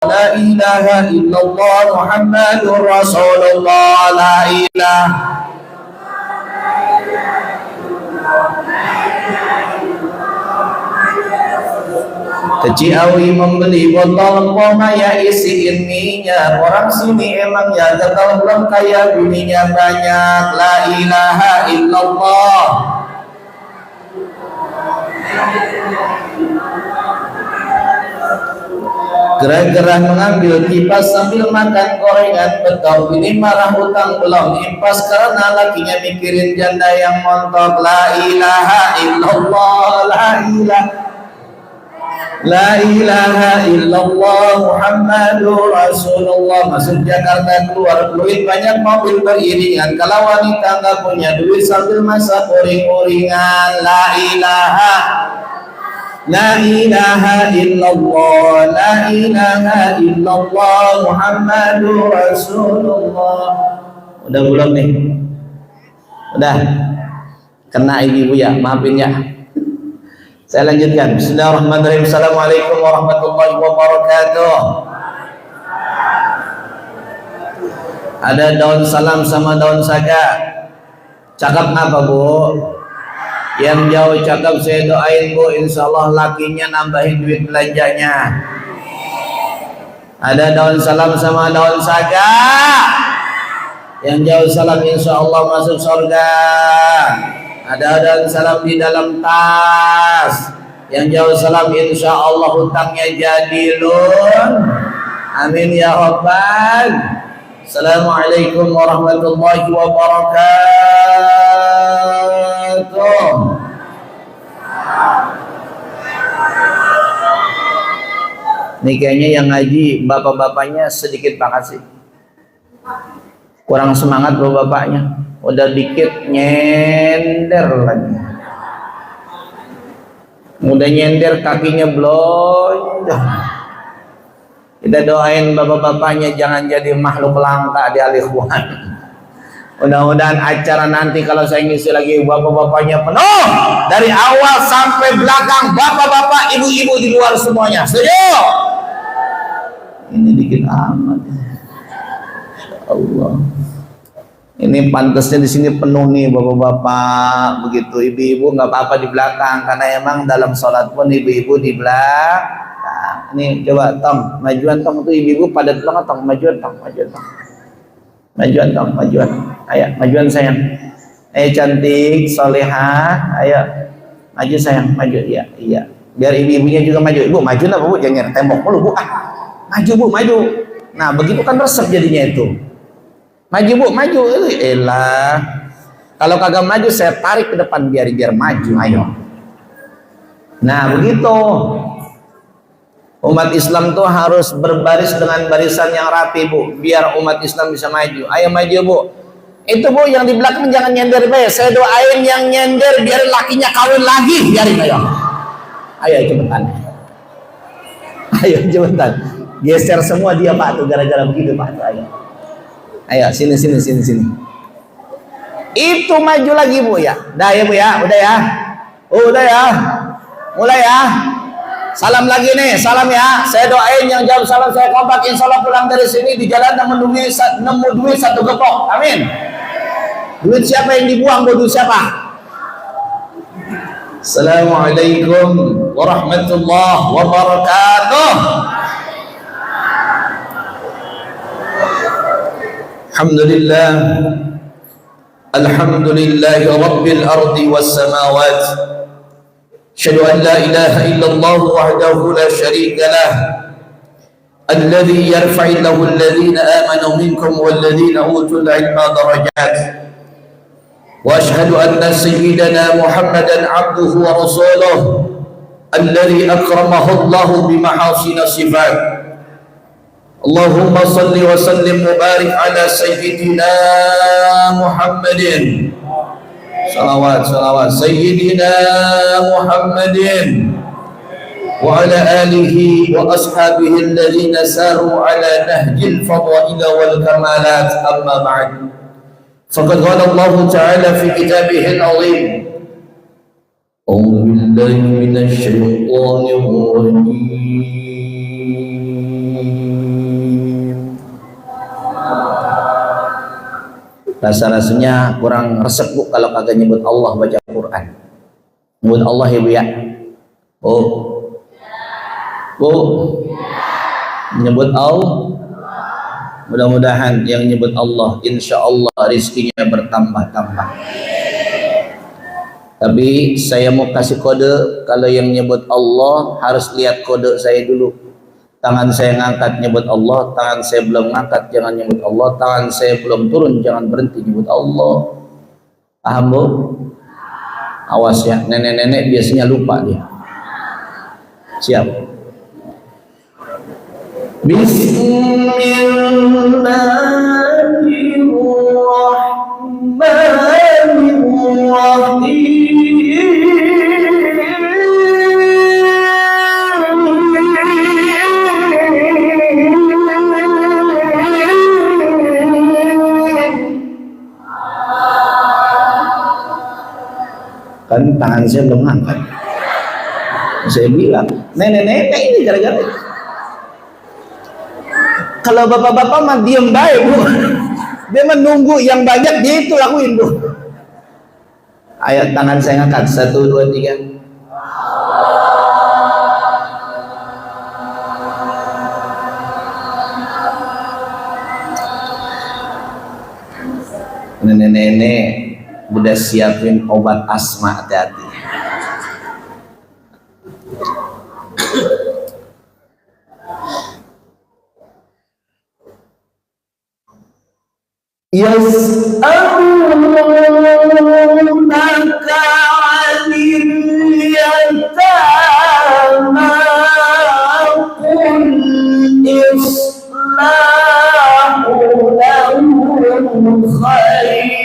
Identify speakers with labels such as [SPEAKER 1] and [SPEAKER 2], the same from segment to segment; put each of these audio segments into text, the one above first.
[SPEAKER 1] La ilaha illallah Muhammadur Rasulullah. La ilaha Keciawi membeli botol pomaya isi ininya. Orang sini emang ya kalau belum kaya bininya banyak. La ilaha illallah. Gerah-gerah mengambil kipas sambil makan gorengan betul. Ini marah hutang belum impas karena lakinya mikirin janda yang montok. La ilaha illallah. La ilaha illallah Muhammadur Rasulullah. Masuk Jakarta keluar duit banyak, mobil beriringan. Kalau wanita nggak punya duit sambil masak uring-uringan. La ilaha illallah. La ilaha illallah Muhammadur Rasulullah. Udah belum nih? Udah? Kena ibu ya, maafin ya. Saya lanjutkan. Bismillahirrahmanirrahim. Assalamualaikum warahmatullahi wabarakatuh. Ada daun salam sama daun saga. Cakep apa bu? Yang jauh cakep saya doain bu, insya Allah lakinya nambahin duit belanjanya. Ada daun salam sama daun saga. Yang jauh salam insya Allah masuk surga. Ada daun salam di dalam tas. Yang jauh salam insya Allah hutangnya jadi lun. Amin ya Rabbal. Assalamualaikum warahmatullahi wabarakatuh. Ini kayaknya yang ngaji bapak-bapaknya sedikit makasih. Kurang semangat bapak-bapaknya. Udah dikit nyender lagi. Udah nyender kakinya blonjong. Kita doain bapak-bapaknya jangan jadi makhluk langka di al-ikhwan. Mudah-mudahan acara nanti kalau saya ngisi lagi bapak-bapaknya penuh dari awal sampai belakang, bapak-bapak, ibu-ibu di luar semuanya. Setuju? Ini dikit amat. Allah. Ini pantasnya di sini penuh nih bapak-bapak, begitu ibu-ibu nggak apa-apa di belakang karena emang dalam sholat pun ibu-ibu di belakang. Ini coba tong, majuan tong itu ibu-ibu padat banget tong, majuan tong, majuan. Ayo, majuan sayang. Cantik, solehah, ayo maju sayang, maju ya, iya. Biar ibu-ibunya juga maju. Ibu maju lah bu, jangan tembok mulu bu. Maju bu, maju. Nah begitu kan resep jadinya itu. Maju bu, maju. Elah. Kalau kagak maju saya tarik ke depan biar maju. Ayo. Nah begitu. Umat Islam tuh harus berbaris dengan barisan yang rapi bu, biar umat Islam bisa maju. Ayo maju bu. Itu bu yang di belakang jangan nyender be. Saya doain yang nyender biar lakinya kawin lagi. Biarin ayo. Ayo cepetan. Ayo cepetan. Geser semua dia pak tuh gara-gara begitu pak. Ayo. Ayo sini. Itu maju lagi bu ya. Udah ya bu ya, udah ya. Udah ya. Mulai ya. Salam lagi nih, salam ya. Saya doain yang jawab salam saya kompak, insya Allah pulang dari sini di jalan nemu duit satu gepok. Amin. Duit siapa yang dibuang? Duit siapa? Assalamualaikum warahmatullahi wabarakatuh. Alhamdulillah. Alhamdulillahi rabbil ardi was samawat. أشهد أن لا إله إلا الله وحده لا شريك له الذي يرفع له الذين آمنوا منكم والذين أوتوا العلم درجات وأشهد أن سيدنا محمدا عبده ورسوله الذي أكرمه الله بمحاسن الصفات اللهم صل وسلم وبارك على سيدنا محمد salawat Sayyidina Muhammadin wa ala alihi wa ashabihi alladhina saru ala nahjil fadaila wal kamalat amma ba'd faqad qala Allah ta'ala fi kitabihil azim a'udzu billahi minasy syaithanir rajim Rasa-rasanya kurang resep bu kalau kagak nyebut Allah baca Quran. Nyebut Allah ya bu ya. Oh, bu, menyebut Allah. Mudah-mudahan yang nyebut Allah, insya Allah rizkinya bertambah-tambah. Tapi saya mau kasih kode, kalau yang nyebut Allah harus lihat kode saya dulu. Tangan saya ngangkat nyebut Allah, tangan saya belum ngangkat jangan nyebut Allah, tangan saya belum turun jangan berhenti nyebut Allah. Paham bu? Awas ya, nenek-nenek biasanya lupa dia. Siap. Bismillahirrahmanirrahim. Kan tangan saya belum angkat. Saya bilang, nenek-nenek ini gara-gara. Kalau bapak-bapak mah diem baik bu, dia menunggu yang banyak dia itu lakuin bu. Ayat tangan saya ngangkat 1, 2, 3. Nenek-nenek udah siapin obat asma, hati-hati. Yas'alunaka 'anil yatama qul islahu lahum khair.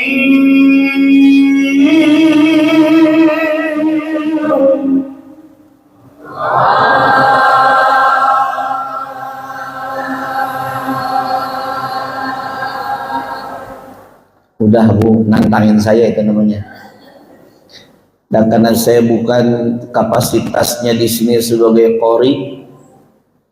[SPEAKER 1] Udah bu, nantangin saya itu namanya. Dan karena saya bukan kapasitasnya di sini sebagai qori,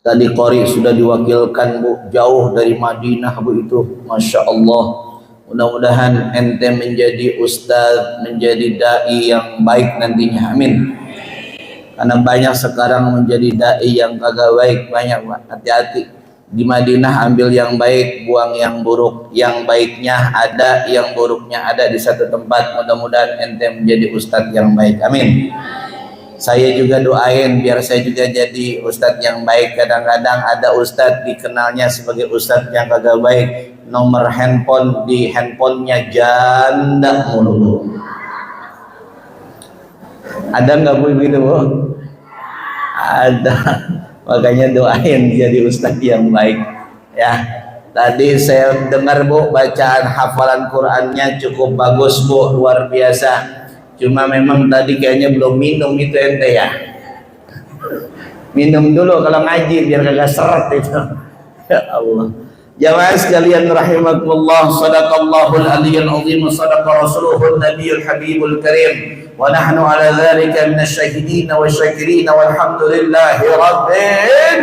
[SPEAKER 1] tadi qori sudah diwakilkan bu, jauh dari Madinah bu itu, masya Allah. Mudah-mudahan ente menjadi ustaz, menjadi dai yang baik nantinya, amin. Karena banyak sekarang menjadi dai yang kagak baik, banyak pak, hati-hati. Di Madinah ambil yang baik, buang yang buruk. Yang baiknya ada, yang buruknya ada di satu tempat. Mudah-mudahan ente menjadi ustadz yang baik, amin. Saya juga doain biar saya juga jadi ustadz yang baik. Kadang-kadang ada ustadz dikenalnya sebagai ustadz yang kagak baik, nomor handphone di handphonenya janda mulu. Ada nggak bu begitu bu? Ada. Makanya doain jadi ustadz yang baik ya. Tadi saya dengar bu, bacaan hafalan Qurannya cukup bagus bu, luar biasa. Cuma memang tadi kayaknya belum minum itu ente ya. Minum dulu kalau ngaji biar kagak seret itu. Ya Allah. Jamaah sekalian rahimakumullah, sadaqallahul aliyyul azim, sadaqa rasuluhun nabiyul habibul karim. Wa nahnu ala dzalika minasyahidin wasyakirin walhamdulillahi rabbil.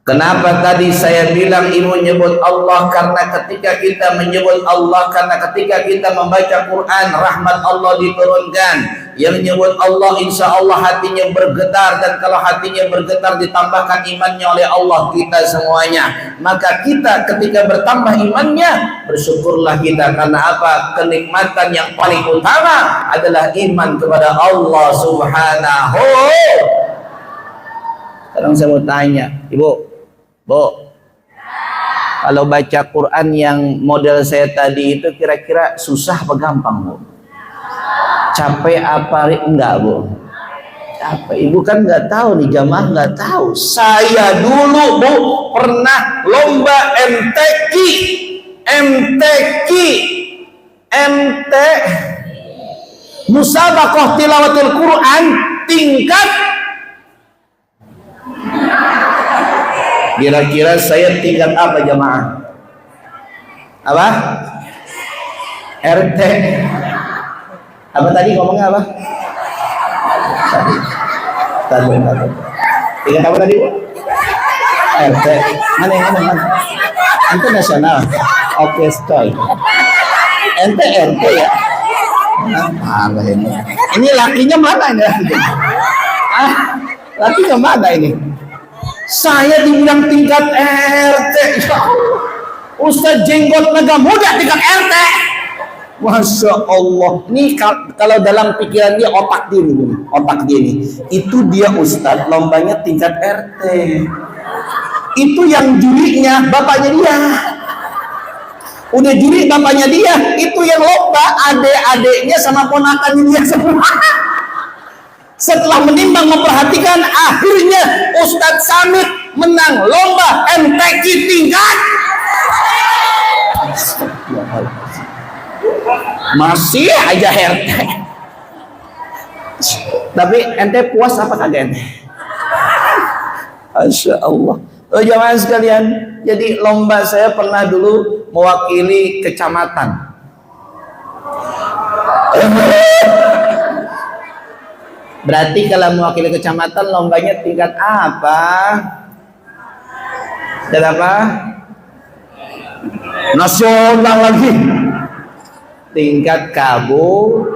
[SPEAKER 1] Kenapa tadi saya bilang ibu nyebut Allah? Karena ketika kita menyebut Allah, karena ketika kita membaca Quran, rahmat Allah diturunkan. Yang menyebut Allah insya Allah hatinya bergetar, dan kalau hatinya bergetar ditambahkan imannya oleh Allah kita semuanya. Maka kita ketika bertambah imannya, bersyukurlah kita. Karena apa? Kenikmatan yang paling utama adalah iman kepada Allah subhanahu. Sekarang saya mau tanya ibu, bu, kalau baca Quran yang model saya tadi itu kira-kira susah apa gampang bu? Capek apa enggak bu? Capek. Ibu kan nggak tahu nih, jamaah nggak tahu. Saya dulu bu pernah lomba MTQ, Musabaqah Tilawatul Quran tingkat. Kira-kira saya tingkat apa jamaah? Apa? RT. Apa tadi ngomongnya apa? Tadi. Tingkat apa tadi bu? RT. Mana? Ente nasional. Oke, coy. Ente RT ya. Apa ini? Ini lakinya mana ini? Lakinya mana ini? Saya dibilang tingkat RT. Ya Allah. Ustaz jenggot naga muda tingkat RT. Masya Allah. Ini kalau dalam pikiran dia otak dia nih, otak dia nih. Itu dia Ustaz lombanya tingkat RT. Itu yang jurinya bapaknya dia. Udah juri bapaknya dia, itu yang lomba adik-adiknya sama ponakannya dia semua. Setelah menimbang memperhatikan, akhirnya Ustadz Samit menang lomba MTQ tingkat. Masih aja RT. Tapi ente puas apa kagak ente? Masya Allah. Oh jamaah sekalian, jadi lomba saya pernah dulu mewakili kecamatan. Berarti kalau mewakili kecamatan lombanya tingkat apa? Tingkat apa? Nasional lagi. Tingkat kabu.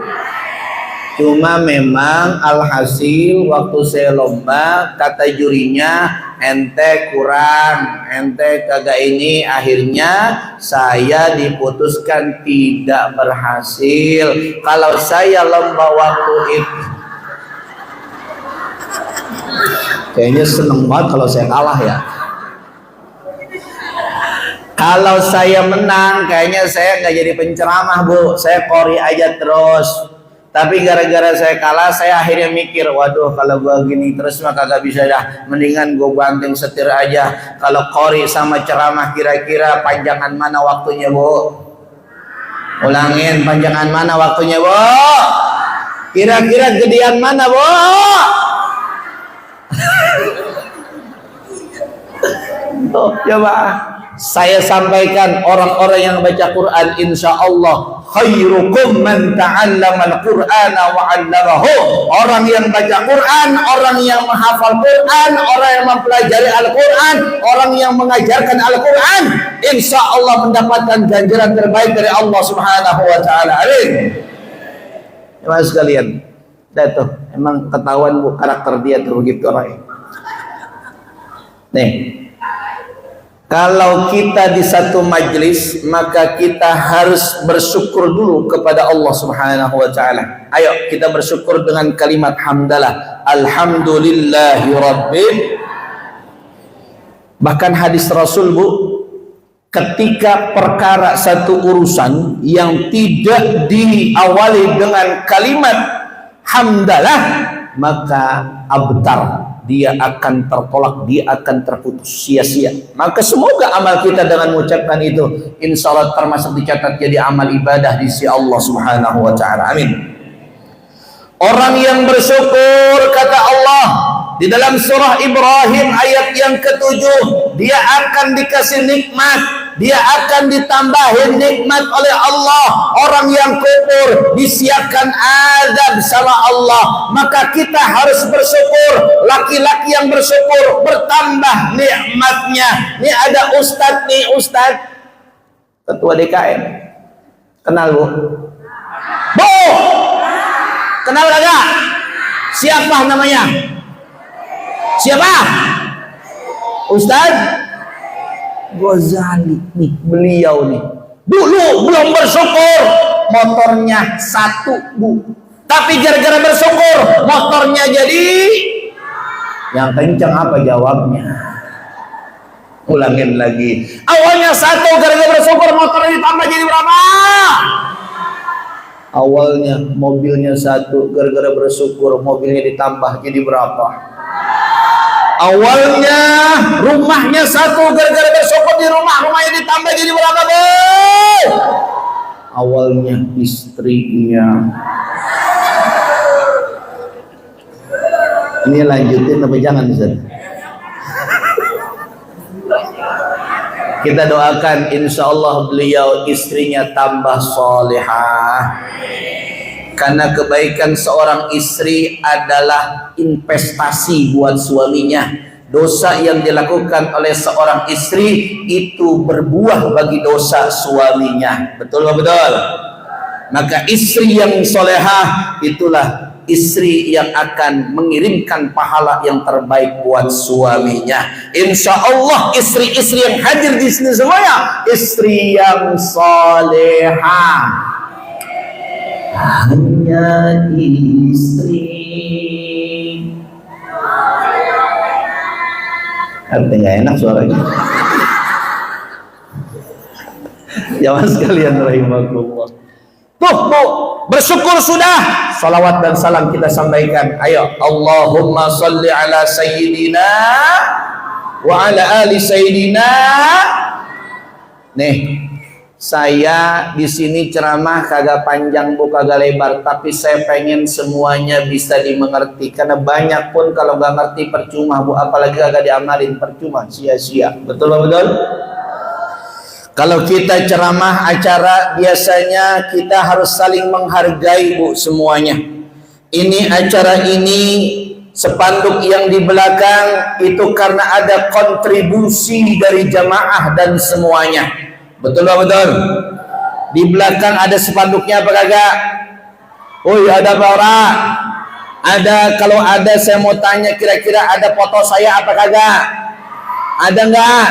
[SPEAKER 1] Cuma memang alhasil waktu saya lomba kata jurinya ente kurang, ente kagak ini, akhirnya saya diputuskan tidak berhasil. Kalau saya lomba waktu itu kayaknya seneng banget kalau saya kalah ya. Kalau saya menang kayaknya saya nggak jadi penceramah bu, saya qori aja terus. Tapi gara-gara saya kalah, saya akhirnya mikir, waduh kalau gua gini terus mah kagak bisa dah. Mendingan gua banting setir aja. Kalau qori sama ceramah kira-kira panjangan mana waktunya bu? Ulangin, panjangan mana waktunya bu? Kira-kira gedean mana bu? Tuh, coba saya sampaikan, orang-orang yang baca Quran insya Allah khairukum man ta'allama al-Qur'ana wa 'allamahu. Orang yang baca Quran, orang yang menghafal Quran, orang yang mempelajari Al-Quran, orang yang mengajarkan Al-Quran, insya Allah mendapatkan ganjaran terbaik dari Allah Subhanahu wa ta'ala. Amin. Jemaah sekalian, dah tuh emang ketahuan bu karakter dia tuh begitu orangnya. Nih, kalau kita di satu majelis, maka kita harus bersyukur dulu kepada Allah Subhanahu wa ta'ala. Ayo kita bersyukur dengan kalimat hamdalah. Alhamdulillahi rabbil. Bahkan hadis Rasul bu, ketika perkara satu urusan yang tidak diawali dengan kalimat hamdalah, maka abtar, dia akan tertolak, dia akan terputus, sia-sia. Maka semoga amal kita dengan mengucapkan itu insya Allah termasuk dicatat jadi amal ibadah di sisi Allah Subhanahu wa ta'ala. Amin. Orang yang bersyukur, kata Allah di dalam surah Ibrahim ayat yang ke-7, dia akan dikasih nikmat, dia akan ditambahin nikmat oleh Allah. Orang yang kufur disiapkan azab sama Allah. Maka kita harus bersyukur. Laki-laki yang bersyukur bertambah nikmatnya. Ini ada ustadz nih, ustadz ketua DKM. Kenal bu? Bu! Kenal gak? Siapa namanya? Siapa? Ustadz Ghazali nih, beliau nih dulu belum bersyukur, motornya satu bu, tapi gara-gara bersyukur motornya jadi yang kencang. Apa jawabnya? Ulangin lagi. Awalnya satu, gara-gara bersyukur motornya ditambah jadi berapa? Awalnya mobilnya satu, gara-gara bersyukur mobilnya ditambah jadi berapa? Awalnya rumahnya satu, gara-gara bersyukur di rumahnya ditambah jadi berapa bu? Awalnya istrinya. Ini lanjutin apa jangan Ustaz? Kita doakan insya Allah beliau istrinya tambah solehah. Karena kebaikan seorang istri adalah investasi buat suaminya. Dosa yang dilakukan oleh seorang istri itu berbuah bagi dosa suaminya. Betul betul. Maka istri yang solehah itulah istri yang akan mengirimkan pahala yang terbaik buat suaminya. Insya Allah istri-istri yang hadir di sini semuanya istri yang solehah. Hanya istri. Artinya nggak enak suaranya. Jamaah sekalian rahimakumullah. Tuh, Bu, bersyukur sudah. Salawat dan salam kita sampaikan. Ayo, Allahumma salli ala sayyidina wa ala ali sayyidina. Nih, saya di sini ceramah kagak panjang, Bu, kagak lebar, tapi saya pengen semuanya bisa dimengerti. Karena banyak pun kalau nggak ngerti percuma, Bu, apalagi kagak diamalin percuma, sia-sia. Betul betul? Kalau kita ceramah acara biasanya kita harus saling menghargai, Bu, semuanya. Ini acara ini spanduk yang di belakang itu karena ada kontribusi dari jamaah dan semuanya. Betul betul. Di belakang ada spanduknya apa kagak? Oh iya, ada apa ora? Ada. Kalau ada saya mau tanya, kira-kira ada foto saya apa kagak? Ada enggak?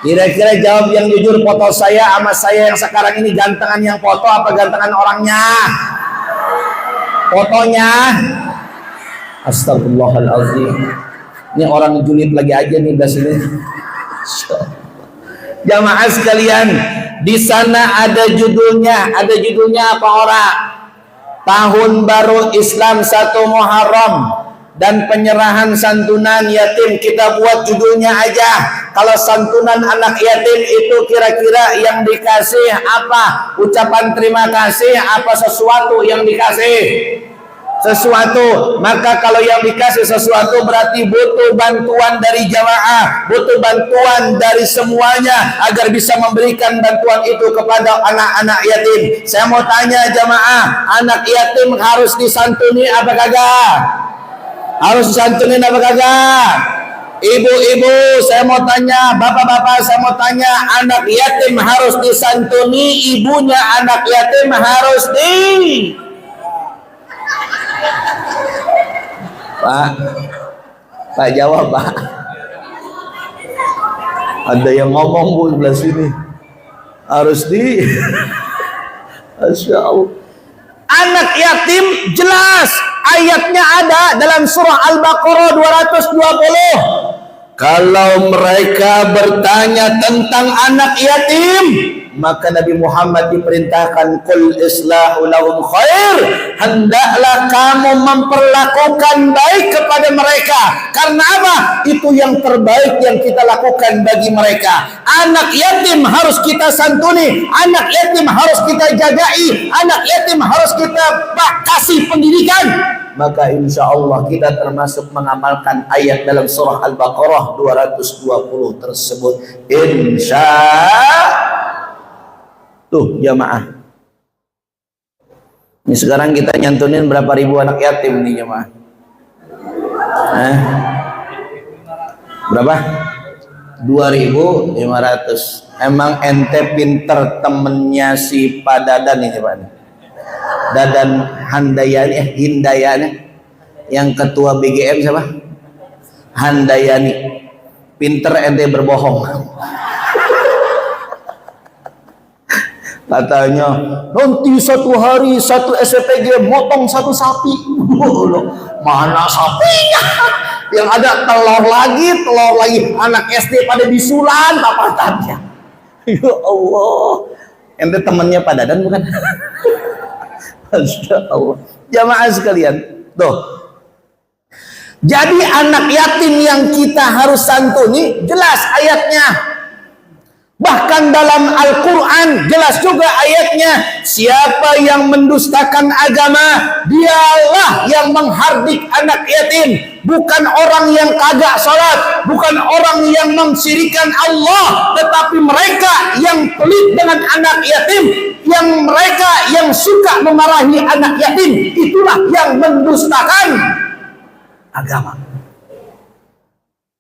[SPEAKER 1] Kira-kira jawab yang jujur, foto saya sama saya yang sekarang ini gantengan yang foto apa gantengan orangnya? Fotonya. Astagfirullahaladzim. Ini orang julid lagi aja nih belah sini. Jamaah sekalian, di sana ada judulnya. Ada judulnya apa ora? Tahun Baru Islam 1 Muharram dan penyerahan santunan yatim. Kita buat judulnya aja. Kalau santunan anak yatim itu kira-kira yang dikasih apa? Ucapan terima kasih apa sesuatu yang dikasih? Sesuatu. Maka kalau yang dikasih sesuatu berarti butuh bantuan dari jamaah, butuh bantuan dari semuanya agar bisa memberikan bantuan itu kepada anak-anak yatim. Saya mau tanya jamaah, anak yatim harus disantuni apa kagak? Harus disantunin apa kagak? Ibu-ibu saya mau tanya, bapak-bapak saya mau tanya, anak yatim harus disantuni, ibunya anak yatim harus Pak jawab, Pak. Ada yang ngomong, Bu, sebelah sini. Harus Masya Allah. Anak yatim jelas ayatnya ada dalam surah Al-Baqarah 220. Kalau mereka bertanya tentang anak yatim, maka Nabi Muhammad diperintahkan qul islahu lahum khair, hendaklah kamu memperlakukan baik kepada mereka. Karena apa? Itu yang terbaik yang kita lakukan bagi mereka. Anak yatim harus kita santuni, anak yatim harus kita jagai, anak yatim harus kita kasih pendidikan. Maka insya Allah kita termasuk mengamalkan ayat dalam surah Al-Baqarah 220 tersebut. Insya tuh jamaah. Ini sekarang kita nyantunin berapa ribu anak yatim nih jamaah? Berapa? 2.500. Emang ente pinter temennya si Pak Dadan ini Pak? Dadan Handayani, Hindayani, yang ketua BGM siapa? Handayani. Pinter ente berbohong. Katanya nanti satu hari satu SPG motong satu sapi. Mana sapinya? Yang ada telur lagi anak SD pada bisulan apa tanya. Ya Allah, ente temannya Pak Dadan bukan? Masya Allah. Jamaah sekalian, tuh. Jadi anak yatim yang kita harus santuni jelas ayatnya. Bahkan dalam Al-Quran jelas juga ayatnya, siapa yang mendustakan agama, dialah yang menghardik anak yatim. Bukan orang yang kagak sholat, bukan orang yang mensyirikan Allah, tetapi mereka yang pelit dengan anak yatim, yang mereka yang suka memarahi anak yatim, itulah yang mendustakan agama.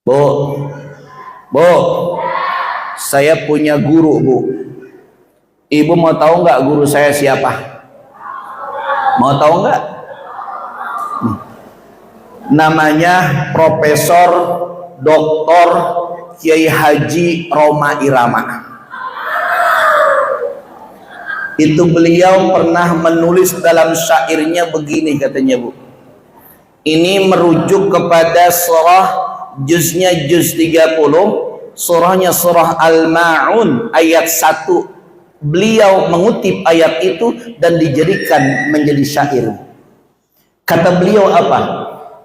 [SPEAKER 1] Bu, Bu, saya punya guru, Bu. Ibu mau tahu nggak guru saya siapa? Mau tahu nggak? Namanya Profesor Dr. Kiai Haji Roma Irama. Itu beliau pernah menulis dalam syairnya begini katanya, Bu. Ini merujuk kepada surah juznya juz 30, surahnya surah Al-Ma'un ayat 1. Beliau mengutip ayat itu dan dijadikan menjadi syair. Kata beliau apa?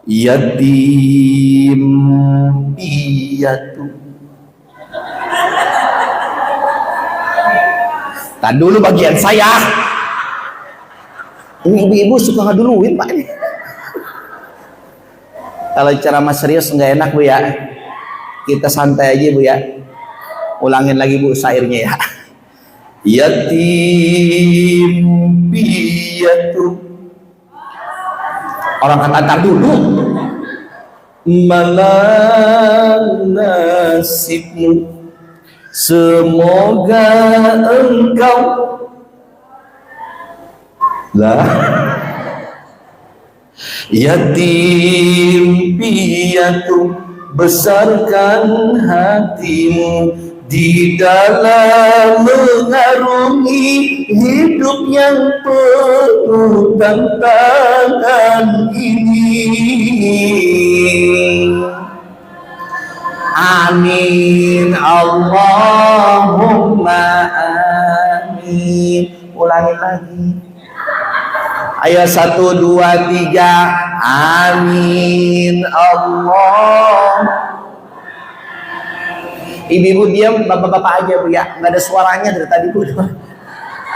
[SPEAKER 1] Yatim piatu. Tadi dulu bagian saya. Ini ibu-ibu suka ngeduluin Pak ini. Kalau ceramah serius nggak enak Bu ya. Kita santai aja Bu ya. Ulangin lagi Bu syairnya ya. Yatim piatu. Orang kata dulu. Mana nasibmu? Semoga engkau lah yatim piatu, besarkan hatimu di dalam mengarungi hidup yang penuh tantangan ini. Amin Allahumma amin. Ulangi lagi. Ayo 1, 2, 3. Amin Allah. Ibu-ibu diam, bapak-bapak aja Bu ya. Nggak ada suaranya dari tadi Bu.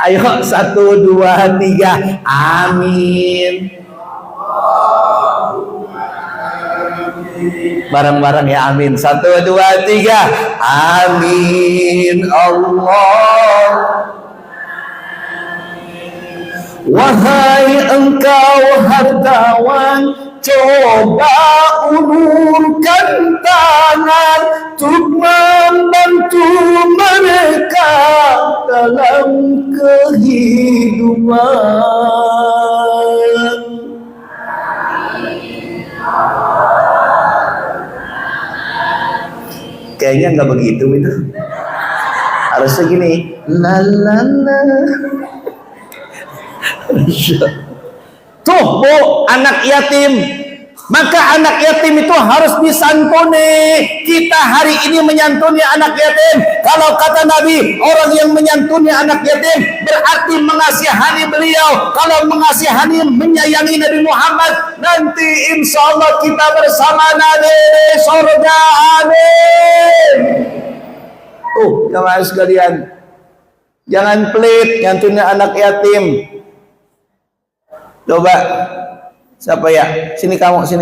[SPEAKER 1] Ayo 1, 2, 3. Amin. Bareng-bareng ya amin. 1, 2, 3. Amin Allah. Wahai engkau hartawan, coba ulurkan tangan untuk membantu mereka dalam kehidupan. Kayaknya nggak begitu itu. Harusnya gini, la la la. Tuh Bu, anak yatim. Maka anak yatim itu harus disantuni. Kita hari ini menyantuni anak yatim. Kalau kata Nabi, orang yang menyantuni anak yatim berarti mengasihani beliau. Kalau mengasihani, menyayangi Nabi Muhammad, nanti insya Allah kita bersama Nabi di surga. Amin. Jamaah sekalian, jangan pelit nyantuni anak yatim. Coba. Siapa ya? Sini kamu, sini.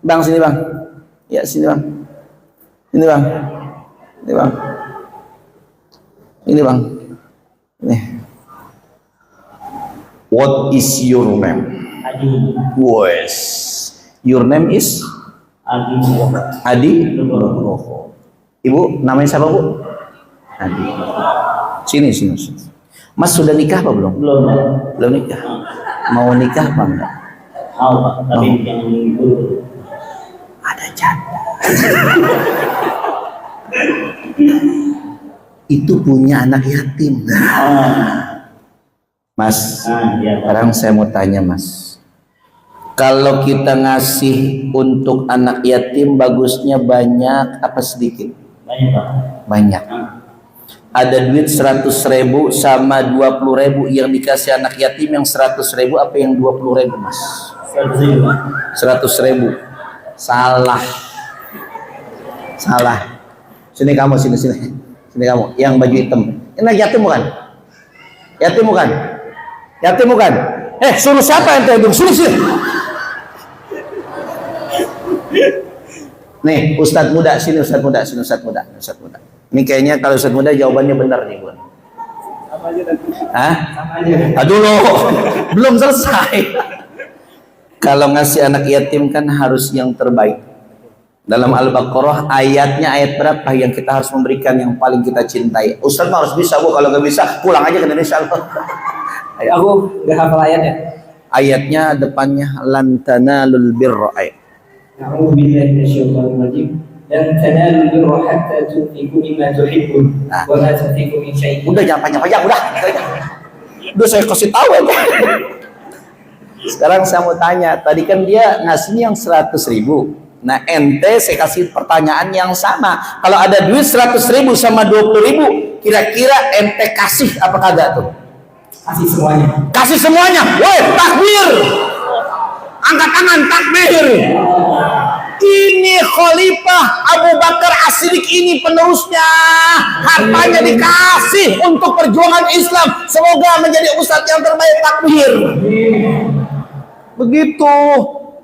[SPEAKER 1] Bang, sini Bang. Ya, sini Bang. Sini Bang. Sini Bang. Ini Bang. Ini. What is your name?
[SPEAKER 2] Adi.
[SPEAKER 1] Yes. Your name is?
[SPEAKER 2] Adi.
[SPEAKER 1] Adi? Ibu, namanya siapa Bu? Adi. Sini. Mas sudah nikah apa belum?
[SPEAKER 2] Belum.
[SPEAKER 1] Belum nikah. Mau nikah apa enggak?
[SPEAKER 2] Mau Pak, tapi yang dulu.
[SPEAKER 1] Ada janda. Itu punya anak yatim. Mas,
[SPEAKER 2] Ya,
[SPEAKER 1] sekarang saya mau tanya Mas. Kalau kita ngasih untuk anak yatim bagusnya banyak apa sedikit?
[SPEAKER 2] Banyak Pak.
[SPEAKER 1] Banyak. Ada duit 100.000 sama 20.000 yang dikasih anak yatim, yang 100.000 apa yang 20.000 Mas?
[SPEAKER 2] 100.000 Pak.
[SPEAKER 1] 100.000. Salah. Sini kamu, sini kamu, yang baju hitam. Ini yatim bukan? Yatim bukan? Suruh siapa yang tadi? Suruh sini. Nih, Ustadz muda. Ini kayaknya kalau Ustadz muda jawabannya benar nih, Bu.
[SPEAKER 2] Apa aja tadi?
[SPEAKER 1] Hah?
[SPEAKER 2] Sama aja.
[SPEAKER 1] Aduh loh, belum selesai. Kalau ngasih anak yatim kan harus yang terbaik. Dalam Al-Baqarah ayatnya ayat berapa yang kita harus memberikan yang paling kita cintai? Ustaz mah harus bisa, Bu. Kalau nggak bisa pulang aja ke Indonesia.
[SPEAKER 2] Aku nggak hafal ayatnya.
[SPEAKER 1] Ayatnya depannya lan tanalul birra.
[SPEAKER 2] A'udzu billahi minasyaitonir rajim. Dan tanalul birra hatta tunfiqu mimma tuhibbun wa ma tunfiqu min syai'in.
[SPEAKER 1] Udah jangan panjang-panjang, udah. Udah saya kasih tahu aja. Sekarang saya mau tanya, tadi kan dia ngasihnya yang 100.000. Nah ente saya kasih pertanyaan yang sama. Kalau ada duit 100.000 sama 20.000, kira-kira ente kasih apa kagak tuh?
[SPEAKER 2] Kasih semuanya.
[SPEAKER 1] Kasih semuanya. Woi, takbir. Angkat tangan, takbir. Ini Khalifah Abu Bakar As-Siddiq, ini penerusnya. Hartanya dikasih untuk perjuangan Islam. Semoga menjadi ustadz yang terbaik, takbir. Begitu.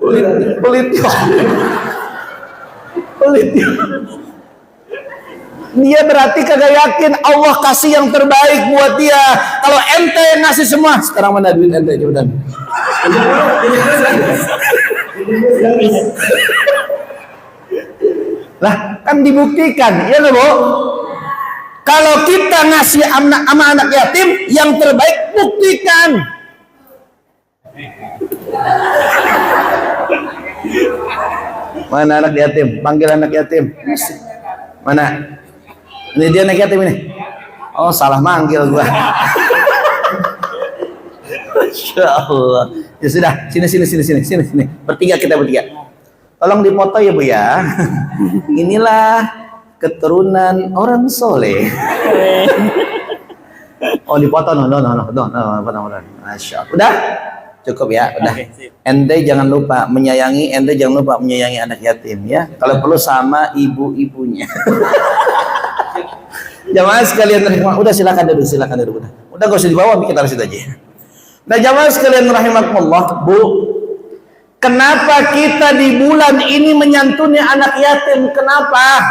[SPEAKER 1] Pelit. Dia berarti kagak yakin Allah kasih yang terbaik buat dia. Kalau ente yang ngasih semua, sekarang mana duit ente cepetan? Lah kan dibuktikan, ya nggak, Bu? Kalau kita ngasih sama anak yatim yang terbaik, buktikan. Mana anak yatim? Panggil anak yatim. Mana? Ini dia anak yatim ini. Oh, salah manggil gua. Masya Allah. Ya sudah, sini. Bertiga kita bertiga. Tolong dipoto ya, Bu ya. Inilah keturunan orang soleh. Oh, dipoto no. Masya Allah. Udah? Cukup ya, udah. Ente jangan lupa menyayangi, anak yatim ya. Kalau perlu sama ibu-ibunya. Jamaah sekalian rahimahullah, udah silakan duduk. Udah gak usah dibawa, kita taruh situ aja. Nah, jamaah sekalian rahimahullah, Bu, kenapa kita di bulan ini menyantuni anak yatim? Kenapa?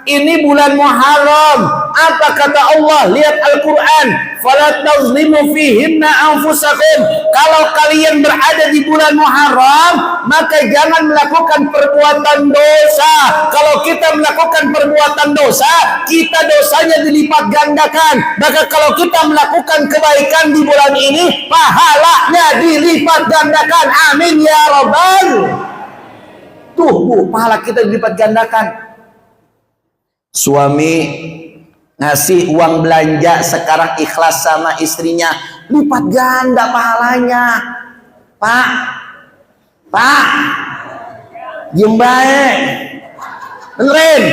[SPEAKER 1] Ini bulan Muharram. Apa kata Allah? Lihat Al-Quran. Fala tazlimu fihinna anfusakum. Kalau kalian berada di bulan Muharram, maka jangan melakukan perbuatan dosa. Kalau kita melakukan perbuatan dosa, kita dosanya dilipat gandakan. Maka kalau kita melakukan kebaikan di bulan ini, pahalanya dilipat gandakan. Amin ya Rabbal. Tuh, Bu, pahala kita dilipat gandakan. Suami ngasih uang belanja, sekarang ikhlas sama istrinya, lipat ganda pahalanya. Pak, diem baik. Dengerin,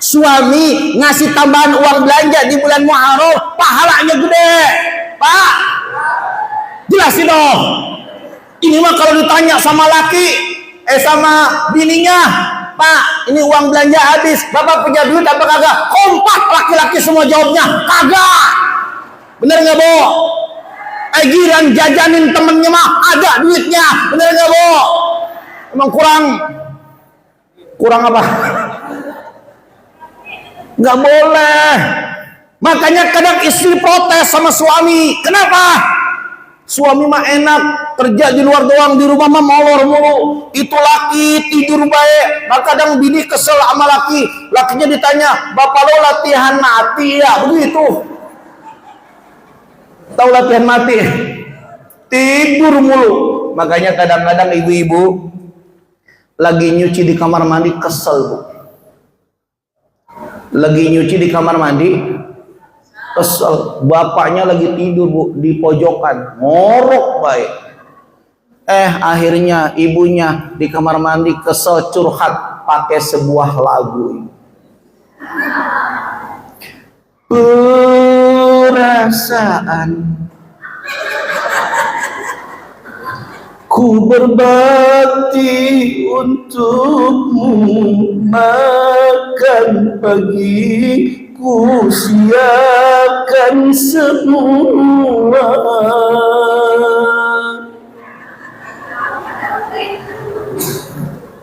[SPEAKER 1] suami ngasih tambahan uang belanja di bulan Muharram, pahalanya gede. Pak, jelasin dong. Ini mah kalau ditanya sama laki, sama bininya, Pak, ini uang belanja habis, Bapak punya duit apa kagak? Kompak laki-laki semua jawabnya, kagak. Bener nggak, Bu? Giran jajanin temennya mah ada duitnya, bener nggak, Bu? Emang kurang apa? Nggak boleh. Makanya kadang istri protes sama suami. Kenapa? Suami mah enak, kerja di luar doang, di rumah mah molor mulu. Itu laki tidur baik. Maka kadang bini kesel sama laki. Lakinya ditanya, bapak lo latihan mati ya? Begitu. Tahu latihan mati? Tidur mulu. Makanya kadang-kadang ibu-ibu lagi nyuci di kamar mandi kesel, Bu. Lagi nyuci di kamar mandi kesel, bapaknya lagi tidur, Bu, di pojokan, ngorok baik. Akhirnya ibunya di kamar mandi kesel, curhat pakai sebuah lagu. Perasaan ku berbakti untukmu, makan pagi ku siapkan semua.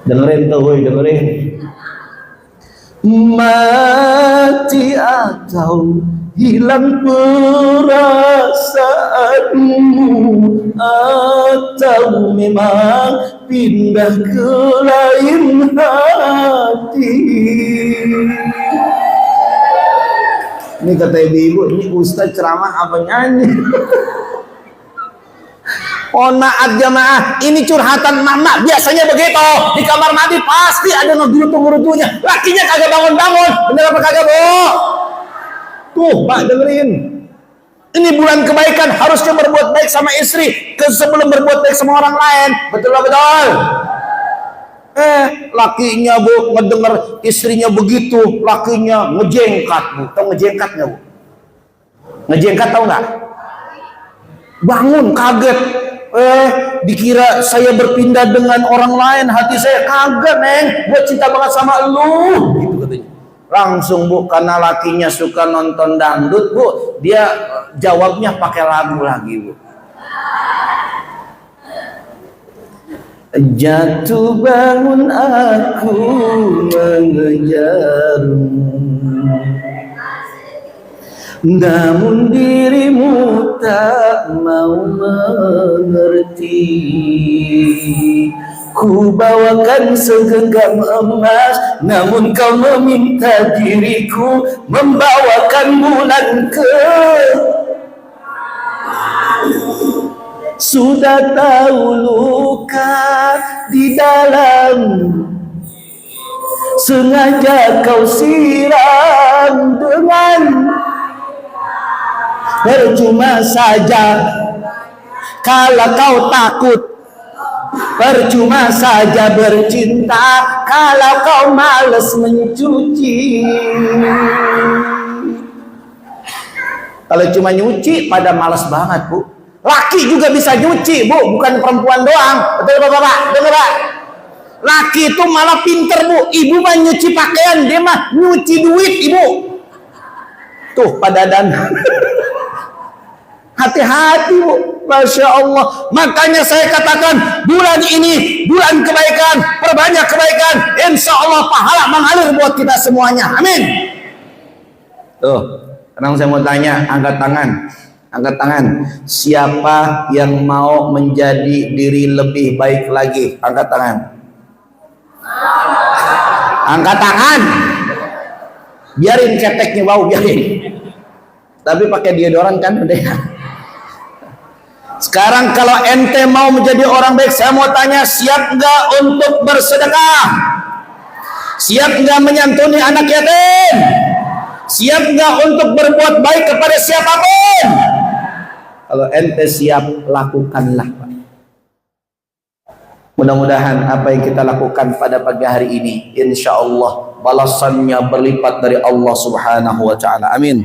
[SPEAKER 1] Dengerin tuh, woy, dengerin. Mati atau hilang perasaanmu, atau memang pindah ke lain hati. Ini kata ibu-ibu, ini ustaz ceramah apa nyanyi? Oh naat jamaah, ini curhatan mama. Biasanya begitu, di kamar mandi pasti ada ngegerutu-gerutunya. Lakinya kagak bangun-bangun, bener apa kagak, Bu? Tuh Pak, dengerin. Ini bulan kebaikan, harusnya berbuat baik sama istri sebelum berbuat baik sama orang lain. Betul betul. Lakinya Bu ngedenger istrinya begitu, lakinya ngejengkat Bu. Tahu ngejengkat nggak Bu? Ngejengkat tahu nggak? Bangun kaget. Dikira saya berpindah dengan orang lain, hati saya kaget, Neng. Gue cinta banget sama lu, gitu katanya. Langsung Bu, karena lakinya suka nonton dangdut Bu, dia jawabnya pakai lagu lagi Bu. Jatuh bangun aku mengejarmu, namun dirimu tak mau mengerti. Ku bawakan segenggam emas, namun kau meminta diriku membawakan bulan ke. Sudah tahu luka di dalam, sengaja kau siram dengan. Percuma saja kalau kau takut, percuma saja bercinta kalau kau malas mencuci. Kalau cuma nyuci pada malas banget Bu. Laki juga bisa nyuci Bu, bukan perempuan doang. Betul Bapak? Betul Pak? Laki itu malah pinter Bu. Ibu mah nyuci pakaian, dia mah nyuci duit Ibu. Tuh pada dan hati-hati Bu, Masya Allah. Makanya saya katakan bulan ini bulan kebaikan, perbanyak kebaikan, insya Allah pahala mengalir buat kita semuanya, amin. Tuh, sekarang saya mau tanya, angkat tangan, angkat tangan. Siapa yang mau menjadi diri lebih baik lagi? Angkat tangan. Angkat tangan. Biarin keteknya bau, biarin. Tapi pakai deodoran kan udah ya. Sekarang kalau ente mau menjadi orang baik, saya mau tanya, siap nggak untuk bersedekah? Siap nggak menyantuni anak yatim? Siap nggak untuk berbuat baik kepada siapapun? Kalau ente siap, lakukanlah. Mudah-mudahan apa yang kita lakukan pada pagi hari ini, insya Allah balasannya berlipat dari Allah Subhanahu Wa Taala. Amin.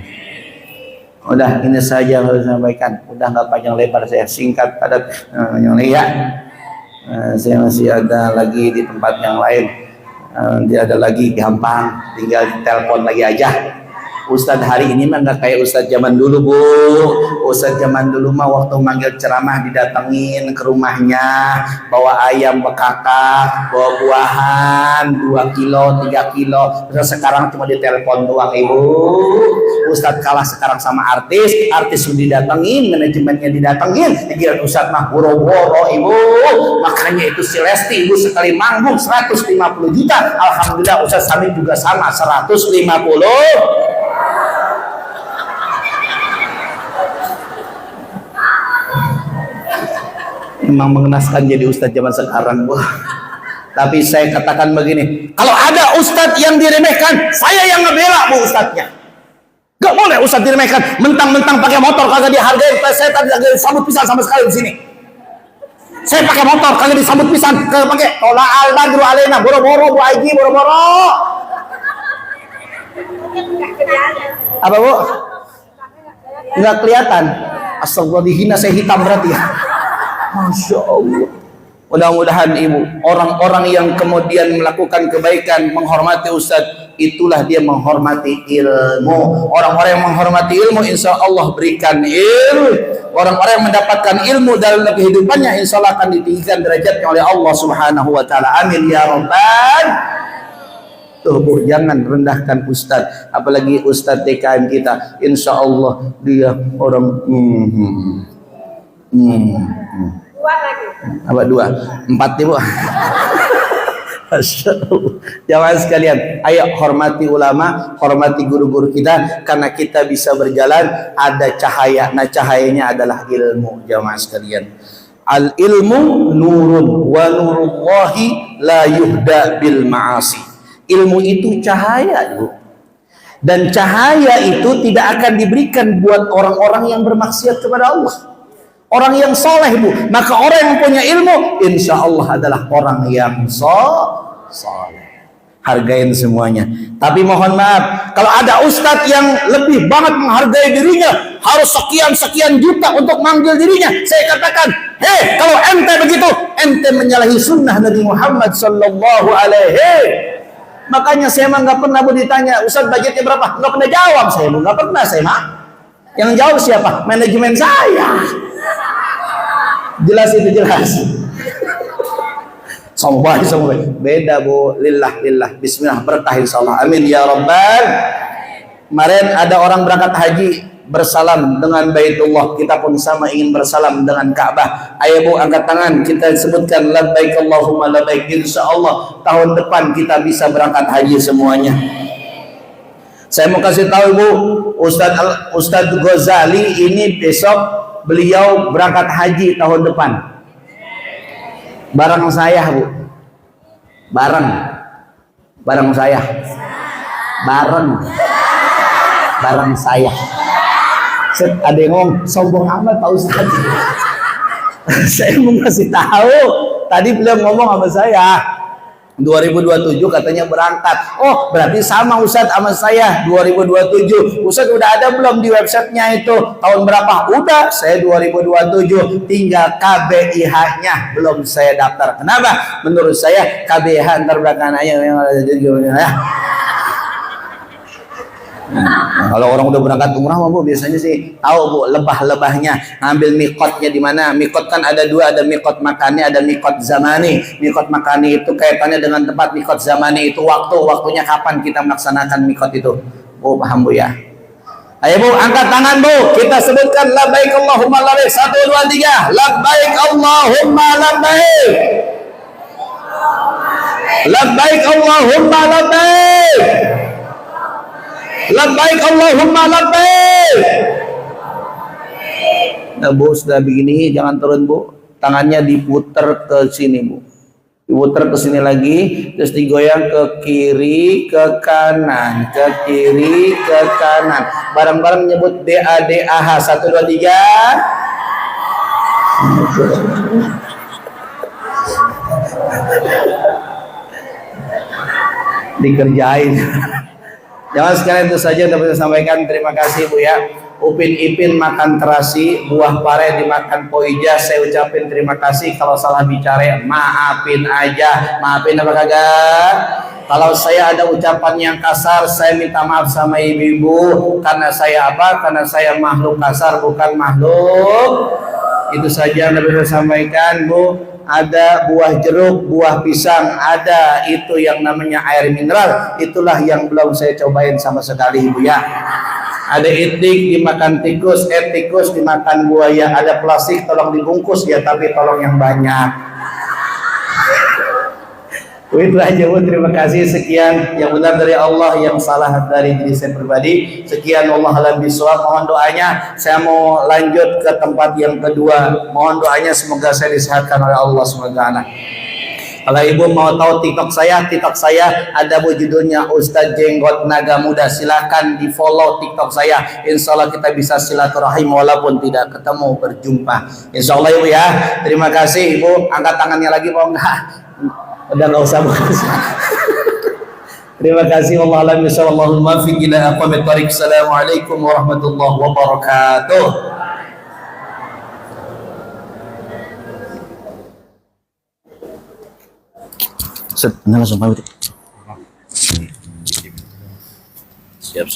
[SPEAKER 1] Udah ini saja yang harus saya sampaikan. Udah nggak panjang lebar, saya singkat padat. Ya, saya masih ada lagi di tempat yang lain. Dia ada lagi gampang, tinggal telepon lagi aja. Ustadz hari ini mah nggak kayak Ustadz zaman dulu Bu. Ustadz zaman dulu mah waktu manggil ceramah didatengin ke rumahnya, bawa ayam bekakak, bawa buahan 2 kilo, 3 kilo. Terus sekarang cuma ditelepon doang Ibu. Ustadz kalah sekarang sama artis, artis sudah didatengin, manajemennya didatengin. Giliran Ustadz mah boro-boro Ibu. Makanya itu si Lesti Ibu sekali manggung 150 juta. Alhamdulillah Ustadz Samit juga sama 150. Memang mengenaskan jadi ustadz zaman sekarang Bu. Tapi saya katakan begini, kalau ada ustadz yang diremehkan, saya yang ngebela Bu ustadznya. Gak boleh ustadz diremehkan, mentang-mentang pakai motor kagak dihargai. Saya tadi lagi disambut pisan sama sekali di sini. Saya pakai motor kagak disambut pisan, kagak pakai tola al badru alena, boro-boro Bu Haji, boro-boro. Apa Bu? Nggak kelihatan. Astagfirullah, dihina saya hitam berarti ya. Masya Allah. Mudah-mudahan Ibu, orang-orang yang kemudian melakukan kebaikan, menghormati Ustadz, itulah dia menghormati ilmu. Orang-orang yang menghormati ilmu, insya Allah berikan ilmu. Orang-orang yang mendapatkan ilmu dalam kehidupannya, insya Allah akan ditinggikan derajatnya oleh Allah Subhanahu Wa Taala. Amin ya Rabbal. Tuh Bu, jangan rendahkan Ustadz, apalagi Ustadz TKM kita. Insya Allah dia orang
[SPEAKER 3] Dua lagi.
[SPEAKER 1] apa dua? Empat nih Bu. Masya Allah. Jamaah sekalian, ayo hormati ulama, hormati guru-guru kita, karena kita bisa berjalan ada cahaya. Nah, cahayanya adalah ilmu. Jamaah sekalian, al ilmu nurun wa nurullahi la yuhda bil ma'asi. Ilmu itu cahaya, Bu. Dan cahaya itu tidak akan diberikan buat orang-orang yang bermaksiat kepada Allah. Orang yang soleh, Bu. Maka orang yang punya ilmu, insya Allah adalah orang yang soleh. Hargain semuanya. Tapi mohon maaf, kalau ada ustadz yang lebih banget menghargai dirinya, harus sekian-sekian juta untuk manggil dirinya, saya katakan, hei, kalau ente begitu, ente menyalahi sunnah Nabi Muhammad sallallahu alaihi. Makanya saya mah nggak pernah Bu ditanya, Ustadz budgetnya berapa? Nggak pernah jawab saya, Bu. Nggak pernah saya mah. Yang jawab siapa? Manajemen saya. Jelas itu, jelas. Sombong. Beda Bu. Lillah. Bismillah, berkah insyaallah. Amin ya rabbal. Kemarin ada orang berangkat haji bersalam dengan Baitullah, kita pun sama ingin bersalam dengan Ka'bah. Ayo Bu, angkat tangan, kita sebutkan labbaik Allahumma labbaik. Insyaallah tahun depan kita bisa berangkat haji semuanya. Saya mau kasih tahu Bu, Ustadz Ghazali ini besok beliau berangkat haji tahun depan. Bareng saya Bu. Bareng saya. Bareng saya. Ada yang ngomong, sombong amat Pak Ustadz. Saya mau kasih tahu. Tadi beliau ngomong sama saya, 2027 katanya berangkat. Oh, berarti sama Ustadz sama saya 2027. Ustadz udah ada belum di websitenya itu? Tahun berapa? Udah, saya 2027. Tinggal KBIH-nya belum saya daftar. Kenapa? Menurut saya KBIH ntar belakangan aja yang ada di ya. Nah, kalau orang udah berangkat umrah Bu biasanya sih tahu Bu lebah-lebahnya, ngambil mikotnya di mana. Mikot kan ada dua, ada mikot makani, ada mikot zamani. Mikot makani itu kaitannya dengan tempat, mikot zamani itu waktunya kapan kita melaksanakan mikot itu. Bu paham Bu ya? Ayo Bu, angkat tangan Bu, kita sebutkan labbaik Allahumma labbaik. 1 2 3, labbaik Allahumma labbaik. Labbaik Allahumma labbaik. Labbaik Allahumma labbaik. Nah Bu, sudah begini jangan turun Bu, tangannya diputer ke sini Bu, diputer ke sini lagi, terus digoyang ke kiri ke kanan, ke kiri ke kanan, bareng-bareng nyebut DADAH. 1 2 3. Dikerjain. Jangan sekalian itu saja dapat saya sampaikan. Terima kasih Bu ya. Upin Ipin makan terasi, buah pare dimakan poija. Saya ucapin terima kasih. Kalau salah bicara maafin aja. Maafin apa kagak? Kalau saya ada ucapan yang kasar, saya minta maaf sama ibu-ibu. Karena saya apa? Karena saya makhluk kasar, bukan makhluk. Itu saja yang dapat saya sampaikan Bu. Ada buah jeruk, buah pisang, ada itu yang namanya air mineral. Itulah yang belum saya cobain sama sekali Ibu ya. Ada itik dimakan tikus, tikus dimakan buaya. Ada plastik tolong dibungkus ya, tapi tolong yang banyak. Itu aja Bu, terima kasih. Sekian yang benar dari Allah, yang salah dari diri saya pribadi. Sekian, Allah alam bisawab. Mohon doanya. Saya mau lanjut ke tempat yang kedua. Mohon doanya semoga saya disehatkan oleh Allah SWT. Kalau Ibu mau tahu TikTok saya ada Bu, judulnya Ustadz Jenggot Naga Muda. Silakan di follow TikTok saya. Insya Allah kita bisa silaturahim walaupun tidak ketemu berjumpa. Insya Allah Ibu ya. Terima kasih Ibu. Angkat tangannya lagi mau enggak? Udah nggak usah bagus. Terima kasih. Allah alam bisawab. Allahumma fi ila aqwamit thariq. Assalamualaikum warahmatullahi wabarakatuh. Set, langsung pamit. Siap.